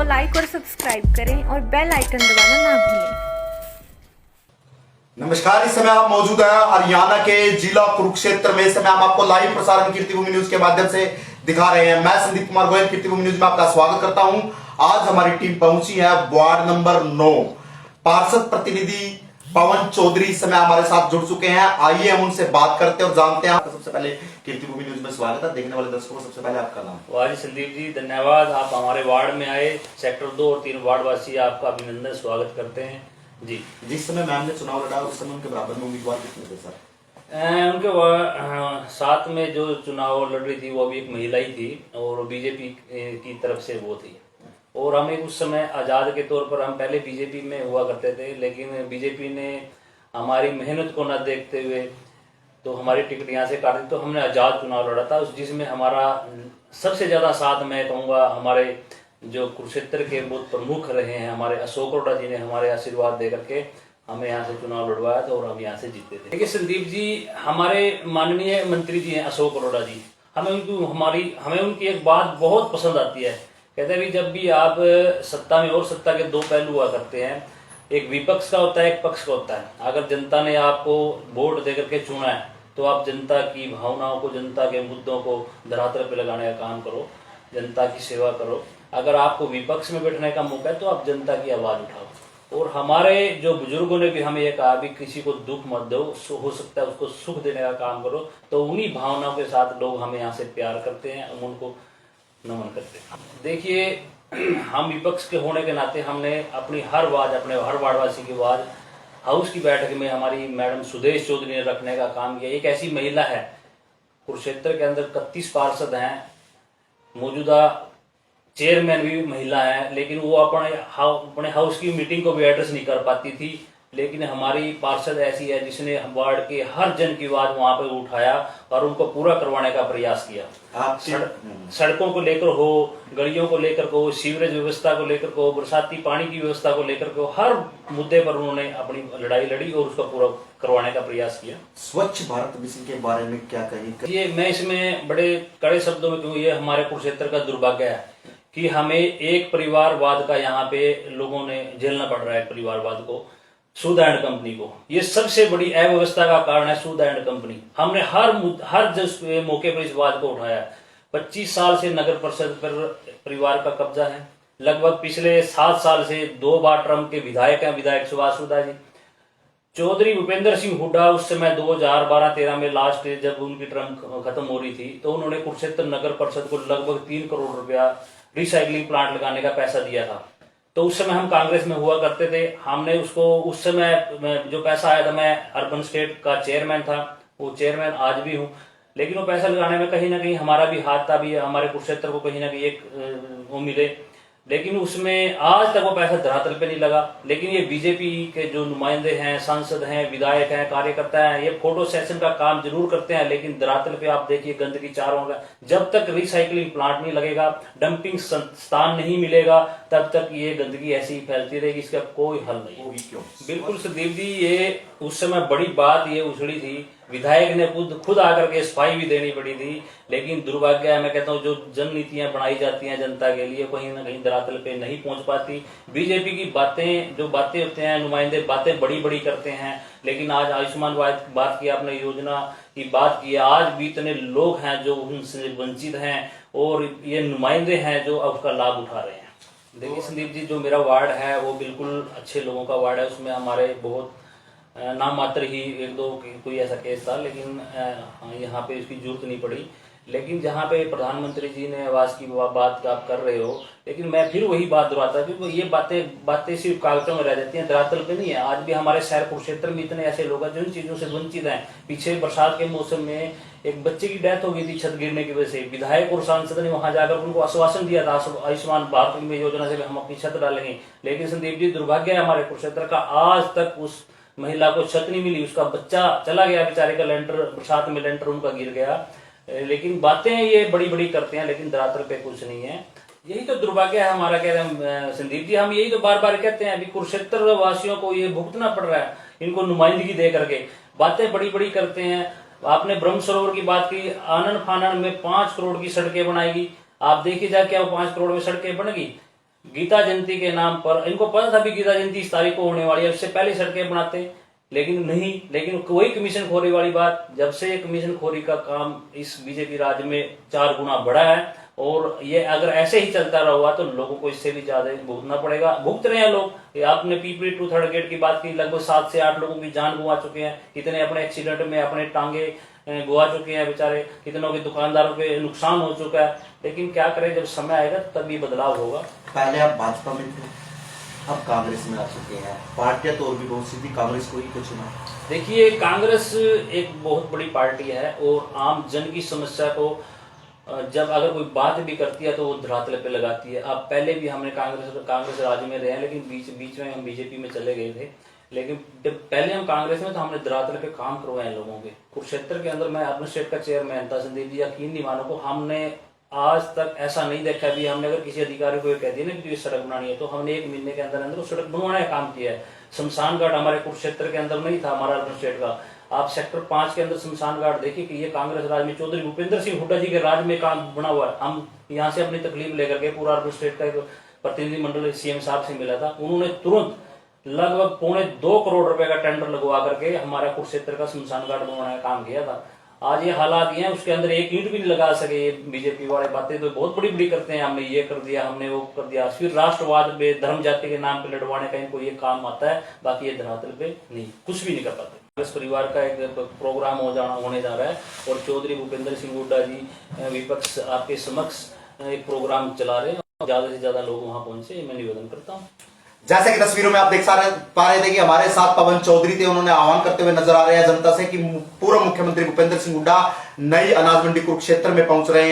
को लाइक और सब्सक्राइब करें और बेल आइकन दबाना ना भूलें। नमस्कार, इस समय आप मौजूद हैं हरियाणा के जिला कुरुक्षेत्र में। इस समय हम आपको लाइव प्रसारण कीर्तिभूमि न्यूज के माध्यम से दिखा रहे हैं। मैं संदीप कुमार गोयल कीर्तिभूमि न्यूज में आपका स्वागत करता हूं। आज हमारी टीम पहुंची है वार्ड नंबर 9। पार्षद प्रतिनिधि पवन चौधरी इस समय हमारे साथ जुड़ चुके हैं। आइए हम उनसे बात करते हैं और जानते हैं। सबसे पहले कीर्तिभूमि न्यूज में स्वागत है। देखने वाले दर्शकों को सबसे पहले आपका नाम। वाह जी संदीप जी, धन्यवाद। आप हमारे वार्ड में आए। सेक्टर 2 और 3 वार्ड वासी आपका अभिनंदन स्वागत करते हैं जी। जिस समय मैम ने चुनाव लड़ा उस समय उनके बराबर में उम्मीदवार कितने थे सर? उनके साथ में जो चुनाव लड़ रही थी वो भी एक महिला ही थी और बीजेपी की तरफ से वो थी। और हमें उस समय आज़ाद के तौर पर, हम पहले बीजेपी में हुआ करते थे, लेकिन बीजेपी ने हमारी मेहनत को न देखते हुए तो हमारी टिकट यहाँ से काट दी। तो हमने आज़ाद चुनाव लड़ा था, जिसमें हमारा सबसे ज़्यादा साथ, मैं कहूँगा, हमारे जो कुरुक्षेत्र के बहुत प्रमुख रहे हैं, हमारे अशोक अरोड़ा जी ने हमारे आशीर्वाद दे करके हमें यहाँ से चुनाव लड़वाया था और हम यहाँ से जीते थे। देखिए संदीप जी, हमारे माननीय मंत्री जी हैं अशोक अरोड़ा जी, हमें उनकी एक बात बहुत पसंद आती है। कहते हैं भी जब भी आप सत्ता में, और सत्ता के दो पहलू हुआ करते हैं, एक विपक्ष का होता है, एक पक्ष का होता है। अगर जनता ने आपको वोट दे करके चुना है तो आप जनता की भावनाओं को, जनता के मुद्दों को धरातल पे लगाने का काम करो, जनता की सेवा करो। अगर आपको विपक्ष में बैठने का मौका है तो आप जनता की आवाज उठाओ। और हमारे जो बुजुर्गों ने भी हमें ये कहा भी किसी को दुख मत दो, हो सकता है उसको सुख देने का काम करो। तो उन्हीं भावनाओं के साथ लोग हमें यहाँ से प्यार करते हैं, हम उनको नमन करते हैं। देखिए, हम विपक्ष के होने के नाते हमने अपनी हर वार्डवासी की आवाज हाउस की बैठक में हमारी मैडम सुदेश चौधरी ने रखने का काम किया। एक ऐसी महिला है, कुरुक्षेत्र के अंदर 31 पार्षद हैं, मौजूदा चेयरमैन भी महिला है, लेकिन वो अपने हाउस की मीटिंग को भी एड्रेस नहीं कर पाती थी। लेकिन हमारी पार्षद ऐसी है जिसने वार्ड के हर जन की आवाज वहां पर उठाया और उनको पूरा करवाने का प्रयास किया। सड़कों को लेकर हो, गलियों को लेकर हो, सीवरेज व्यवस्था को लेकर हो, बरसाती पानी की व्यवस्था को लेकर हो, हर मुद्दे पर उन्होंने अपनी लड़ाई लड़ी और उसका पूरा करवाने का प्रयास किया। स्वच्छ भारत मिशन के बारे में क्या कहेंगे? ये मैं इसमें बड़े कड़े शब्दों में कहूँ, ये हमारे कुरुक्षेत्र का दुर्भाग्य है कि हमें एक परिवारवाद का यहाँ पे लोगों ने झेलना पड़ रहा है। परिवारवाद को, सूद एंड कंपनी को, ये सबसे बड़ी अव्यवस्था का कारण है। सूद एंड कंपनी, हमने हर मौके पर इस बात को उठाया। 25 साल से नगर परिषद पर परिवार का कब्जा है। लगभग पिछले 7 साल से 2 बार ट्रम्प के विधायक हैं, विधायक सुभाष सुधा जी। चौधरी भूपेंद्र सिंह हुड्डा उस समय 2012-13 में लास्ट जब उनकी टर्म खत्म हो रही थी तो उन्होंने कुरुक्षेत्र नगर परिषद को लगभग 3 करोड़ रुपया रिसाइकलिंग प्लांट लगाने का पैसा दिया था। तो उस समय हम कांग्रेस में हुआ करते थे। हमने उसको, उस समय जो पैसा आया था, मैं अर्बन स्टेट का चेयरमैन था, वो चेयरमैन आज भी हूँ। लेकिन वो पैसा लगाने में कहीं ना कहीं हमारा भी हाथ था, भी हमारे कुरुक्षेत्र को कहीं ना कहीं एक वो मिले। लेकिन उसमें आज तक वो पैसा धरातल पे नहीं लगा। लेकिन ये बीजेपी के जो नुमाइंदे हैं, सांसद हैं, विधायक हैं, कार्यकर्ता हैं, ये फोटो सेशन का काम जरूर करते हैं, लेकिन धरातल पे आप देखिए गंदगी चारों का। जब तक रिसाइकलिंग प्लांट नहीं लगेगा, डंपिंग स्थान नहीं मिलेगा, तब तक ये गंदगी ऐसी ही फैलती रहेगी। इसका कोई हल नहीं होगी। क्यों? बिल्कुल संदीप जी, ये उस समय बड़ी बात ये उछड़ी थी, विधायक ने खुद आकर के सफाई भी देनी पड़ी थी। लेकिन दुर्भाग्य है, मैं कहता हूँ, जो जन नीतियां बनाई जाती हैं जनता के लिए, कहीं ना कहीं धरातल पे नहीं पहुंच पाती। बीजेपी की बातें, जो बातें होते हैं, नुमाइंदे बातें बड़ी बड़ी करते हैं। लेकिन आज आयुष्मान बात की आपने, योजना की बात की, आज भी इतने लोग हैं जो उनसे वंचित हैं और ये नुमाइंदे हैं जो उसका लाभ उठा रहे हैं। देखिए संदीप जी, जो मेरा वार्ड है वो बिल्कुल अच्छे लोगों का वार्ड है। उसमें हमारे बहुत नाम मात्र ही 1-2 कोई ऐसा केस था, लेकिन यहाँ पे इसकी जरूरत नहीं पड़ी। लेकिन जहाँ पे प्रधानमंत्री जी ने आवास की बात आप कर रहे हो, लेकिन मैं फिर वही बात दोहराता हूँ कि ये बातें सिर्फ कागजों में रह जाती हैं, धरातल पे नहीं है। आज भी हमारे शहर कुरुक्षेत्र में इतने ऐसे लोग हैं जो इन चीजों से वंचित हैं। पीछे बरसात के मौसम में एक बच्चे की डेथ हो गई थी छत गिरने की वजह से। विधायक और सांसद ने वहां जाकर उनको आश्वासन दिया था आयुष्मान भारत में योजना से हम अपनी छत डालेंगे। लेकिन संदीप जी, दुर्भाग्य है हमारे कुरुक्षेत्र का, आज तक उस महिला को छत नहीं मिली। उसका बच्चा चला गया बेचारे का, लेंटर, बरसात में लेंटर उनका गिर गया। लेकिन बातें ये बड़ी बड़ी करते हैं, लेकिन धरातल पे कुछ नहीं है। यही तो दुर्भाग्य है हमारा। कह रहे हैं संदीप जी, हम यही तो बार बार कहते हैं, अभी कुरुक्षेत्र वासियों को ये भुगतना पड़ रहा है, इनको नुमाइंदगी दे करके बातें बड़ी बड़ी करते हैं। आपने ब्रह्म सरोवर की बात की, आनन फानन में 5 करोड़ की सड़कें बनाएगी। आप देखिए जा क्या 5 करोड़ में सड़कें बन गई। गीता जयंती के नाम पर इनको पता था भी गीता जयंती इस तारीख को होने वाली है, उससे पहले सड़कें बनाते, लेकिन नहीं। लेकिन कोई कमीशन खोरी वाली बात, जब से ये कमीशन खोरी का काम इस बीजेपी राज में 4 गुना बढ़ा है, और ये अगर ऐसे ही चलता रहा तो लोगों को इससे भी ज्यादा भुगतना पड़ेगा। भुगत रहे हैं लोग। ये आपने पीपली टू थर्ड गेट की बात की, लगभग 7 से 8 लोगों की जान गंवा चुके हैं, कितने अपने एक्सीडेंट में अपने टांगे गंवा चुके हैं बेचारे, कितनों के दुकानदारों के नुकसान हो चुका है। लेकिन क्या करें, जब समय आएगा तब ये बदलाव होगा। पहले आप भाजपा में थे, अब कांग्रेस में आ चुके हैं, पार्टियां तो और भी बहुत सी थी, कांग्रेस को ही कुछ ना। देखिए, कांग्रेस एक बहुत बड़ी पार्टी है और आम जन की समस्या को जब अगर कोई बात भी करती है तो वो धरातल पे लगाती है। अब पहले भी हमने कांग्रेस राज्य में रहे हैं, लेकिन बीच में हम बीजेपी में चले गए थे। लेकिन जब पहले हम कांग्रेस में तो हमने धरातल पे काम करवाए हैं लोगों के। कुरुक्षेत्र के अंदर मैं अपने स्टेट का चेयरमैन था, संदीप जी, यकीन नहीं मानो को हमने आज तक ऐसा नहीं देखा भी हमने अगर किसी अधिकारी को कह दिया ना कि ये सड़क बनानी है तो हमने 1 महीने के अंदर अंदर वो सड़क बनवाने का काम किया है। शमशान घाट हमारे कुरुक्षेत्र के अंदर नहीं था, हमारा अर्बन स्टेट का। आप सेक्टर 5 के अंदर शमशान घाट देखिए कि ये कांग्रेस राज में चौधरी भूपेंद्र सिंह हुड्डा जी के राज में काम बना हुआ है। हम यहाँ से अपनी तकलीफ लेकर के पूरा अर्बन स्टेट का एक प्रतिनिधिमंडल सीएम साहब से मिला था, उन्होंने तुरंत लगभग 2.25 करोड़ रुपए का टेंडर लगवा करके हमारा कुरुक्षेत्र का शमशान घाट बनवाने का काम किया था। आज ये हालात ये हैं, उसके अंदर 1 ईंट भी नहीं लगा सके। ये बीजेपी वाले बातें तो बहुत बड़ी बड़ी करते हैं, हमने ये कर दिया, हमने वो कर दिया। फिर राष्ट्रवाद में धर्म जाति के नाम पे लड़वाने का इनको ये काम आता है, बाकी ये धरातल पे नहीं, कुछ भी नहीं कर पाते। कांग्रेस परिवार का एक प्रोग्राम होने जा रहा है और चौधरी भूपेंद्र सिंह हुड्डा जी विपक्ष आपके समक्ष एक प्रोग्राम चला रहे हैं, ज्यादा से ज्यादा लोग वहां पहुंचे, मैं निवेदन करता हूँ। जैसे कि तस्वीरों में आप देख पा रहे थे कि हमारे साथ पवन चौधरी थे, उन्होंने आह्वान करते हुए नजर आ रहे हैं जनता से कि पूर्व मुख्यमंत्री भूपेंद्र सिंह हुड्डा नई अनाज मंडी कुरुक्षेत्र में पहुंच रहे हैं।